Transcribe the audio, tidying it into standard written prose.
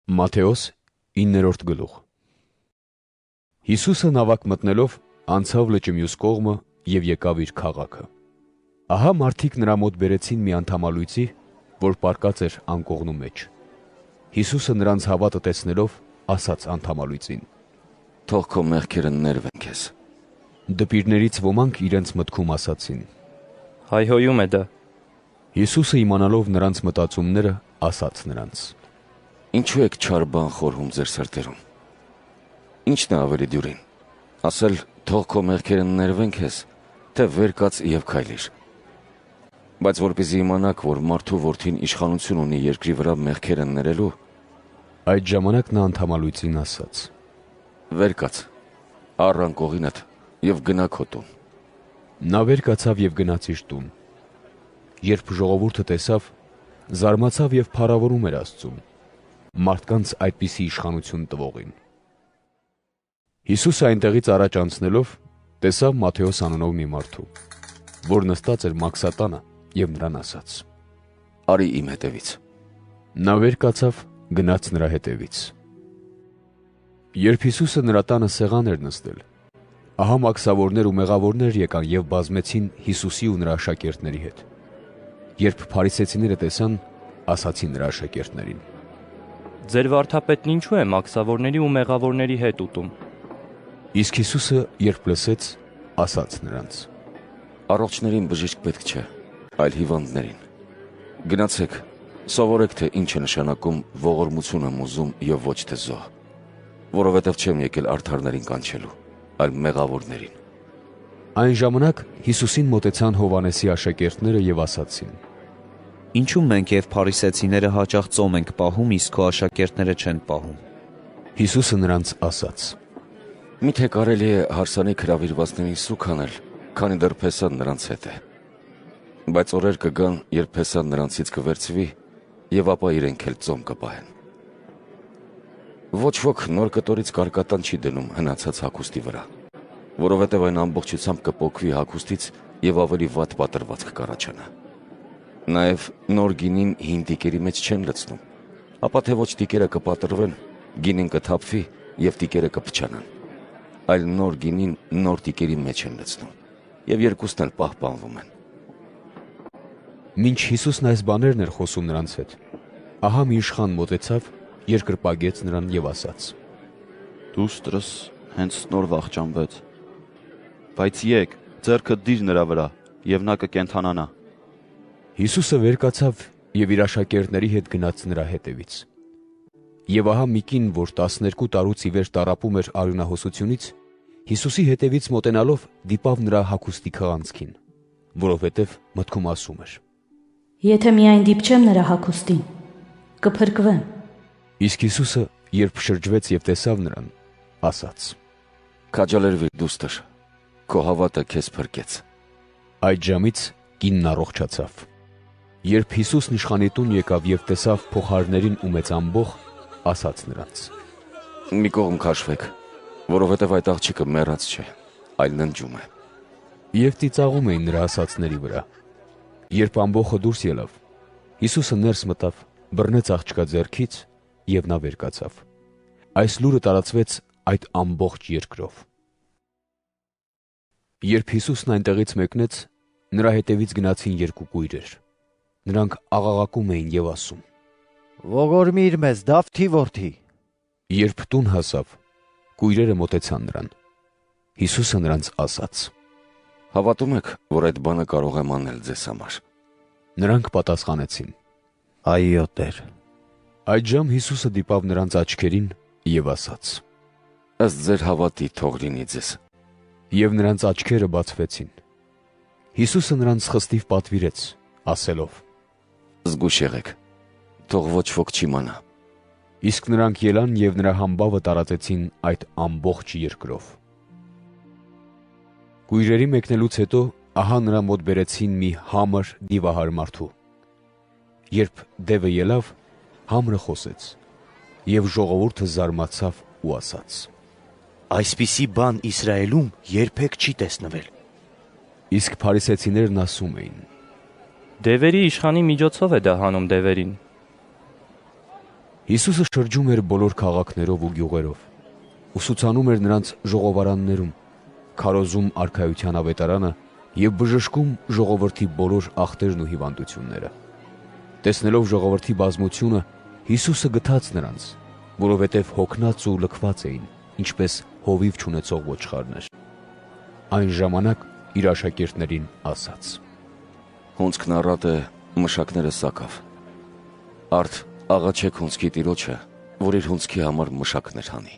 Մատթեոս 9-րդ գլուխ։ Հիսուսը նավակ մտնելով անցավ լճի մյուս կողմը և եկավ իր քաղաքը։ Ահա մարդիկ նրա մոտ բերեցին մի անդամալույծի, որ պառկած էր անկողնու մեջ։ Հիսուսը նրանց հավատը տեսնելով ասաց անդամալույծին. «Թող քո մեղքերը ներվեն քեզ»։ Դպիրներից ոմանք իրենց մտքում ասացին. հայհոյում է դա։ Հիսուսը իմանալով նրանց մտածումները, ասաց նրանց. Ինչու եք չար բան խորհում ձեր սրտերում։ Ինչն է ավելի դյուրին, ասել թող քո մեղքերը ներվեն քեզ, թե վեր կաց և քայլիր։ Բայց որպեսզի իմանաք, որ մարդու որդին իշխանություն ունի երկրի վրա մեղքերը ներելու, այդ ժամանակ նա անդամալույծին ասաց. վեր կաց, առ անկողինդ և գնա քո տուն։ Նա վեր կացավ և գնաց իր տուն։ Երբ ժողովուրդը տեսավ, զարմացավ և փառավորում էր Աստծուն, մարդկանց այդպիսի իշխանություն տվողին։ Հիսուսը այնտեղից առաջ անցնելով, տեսավ Մատթեոս անունով մի մարդու, որ նստած էր մաքսատանը և նրան ասաց. Արի իմ հետևից։ Նա վեր կացավ, գնաց նրա հետևից։ Երբ Հիսուսը նրա տանը սեղան էր նստել, ահա մաքսավորներ ու մեղավորներ եկան և բազմեցին Հիսուսի ու նրա աշակերտների հետ։ Երբ փարիսեցիները տեսան, ասացին նրա աշակերտներին. Ձեր վարդապետն ինչու է մաքսավորների ու մեղավորների հետ ուտում։ Իսկ Հիսուսը, երբ լսեց, ասաց նրանց. Առողջներին բժիշկ պետք չէ, այլ հիվանդներին։ Գնացեք, սովորեք, թե ինչ է նշանակում ողորմություն եմ ուզում և ոչ թե զոհ, որովհետև չեմ եկել արդարներին կանչելու, այլ մեղավորներին։ Այն ժամանակ Հիսուսին մոտեցան Հովհաննեսի աշակերտները և ասացին. Ինչու մենք և փարիսեցիները հաճախ ծոմ ենք պահում, իսկ քո աշակերտները չեն պահում։ Հիսուսը նրանց ասաց. Միթե կարելի է հարսանիք հրավիրվածներին սուգ անել, քանի դեռ Փեսան նրանց հետ է։ Բայց օրեր կգան, երբ Փեսան նրանցից կվերցվի, և ապա իրենք էլ ծոմ կպահեն։ Ոչ ոք նոր կտորից կարկատան չի դնում հնացած հագուստի վրա, որովհետև այն ամբողջությամբ կպոկվի հագուստից և ավելի վատ պատրվածք կառաջանա։ Նաև նոր գինին հին տիկերի մեջ չեն լցնում, ապա թե ոչ տիկերը կպատրվեն, գինին կթափվի և տիկերը կփչանան, այլ նոր գինին նոր տիկերի մեջ են լցնում, և երկուսն էլ պահպանվում են։ Մինչ Հիսուսն այս բաներն էր խոսում նրանց հետ, ահա մի իշխան մոտեցավ, երկրպագեց նրան և ասաց. Դուստրս հենց նոր վախճանվեց, բայց եկ, ձեռքդ դիր նրա վրա, և նա կկենդանանա։ Հիսուսը վեր կացավ և իր աշակերտների հետ գնաց նրա հետևից։ Եվ ահա մի կին, որ 12 տարուց ի վեր տառապում էր արյունահոսությունից, Հիսուսի հետևից մոտենալով դիպավ նրա հագուստի քղանցքին, որովհետև մտքում ասում էր. Եթե միայն դիպչեմ նրա հագուստին, կփրկվեմ։ Իսկ Հիսուսը, երբ շրջվեց և տեսավ նրան, ասաց. Քաջալերվիր, դուստր, քո հավատը քեզ փրկեց։ Այդ ժամից կինն առողջացավ։ Երբ Հիսուսն իշխանի տուն եկավ և տեսավ փոխարներին ու մեծ ամբոխ, ասաց նրանց. Մի կողմ քաշվեք, որովհետև այդ աղջիկը մեռած չէ, այլ ննջում է։ Եվ ծիծաղում էին նրա ասածների վրա։ Երբ ամբոխը դուրս ելավ, Հիսուսը ներս մտավ, բռնեց աղջկա ձեռքից և նա վեր կացավ։ Այս լուրը տարածվեց այդ ամբողջ երկրով։ Երբ Հիսուսն այնտեղից մեկնեց, նրա հետևից գնացին երկու կույրեր։ Նրանք աղաղակում էին և ասում. Ողորմիր մեզ, Դավթի որդի։ Երբ տուն հասավ, կույրերը մոտեցան նրան։ Հիսուսը նրանց ասաց. Հավատում եք, որ այդ բանը կարող եմ անել ձեզ համար։ Նրանք պատասխանեցին. Այո, Տեր։ Այդ ժամ Հիսուսը դիպավ նրանց աչքերին և ասաց. Ըստ ձեր հավատի թող լինի ձեզ։ Եվ նրանց աչքերը բացվեցին։ Հիսուսը նրանց խստիվ պատվիրեց, ասելով. Զգույշ եղեք, թող ոչ ոք չիմանա։ Իսկ նրանք ելան և նրա համբավը տարածեցին այդ ամբողջ երկրով։ Կույրերի մեկնելուց հետո ահա նրա մոտ բերեցին մի համր դիվահար մարդու։ Երբ դևը ելավ, համրը խոսեց, և ժողովուրդը զարմացավ ու ասաց. Այսպիսի բան Իսրայելում երբեք չի տեսնվել։ Իսկ փարիսեցիներն ասում էին. Դևերի իշխանի միջոցով է դա հանում դևերին։ Հիսուսը շրջում էր բոլոր քաղաքներով ու գյուղերով, ուսուցանում էր նրանց ժողովարաններում, քարոզում արքայության ավետարանը և բժշկում ժողովրդի բոլոր ախտերն ու հիվանդությունները։ Տեսնելով ժողովրդի բազմությունը, Հիսուսը գթաց նրանց, որովհետև հոգնած ու լքված էին, ինչպես հովիվ չունեցող ոչխարներ։ Այն ժամանակ իր աշակերտներին ասաց. Հունձքն առատ է, մշակները սակավ։ Արդ աղաչեք հունձքի տիրոջը, որ իր հունձքի համար մշակներ հանի։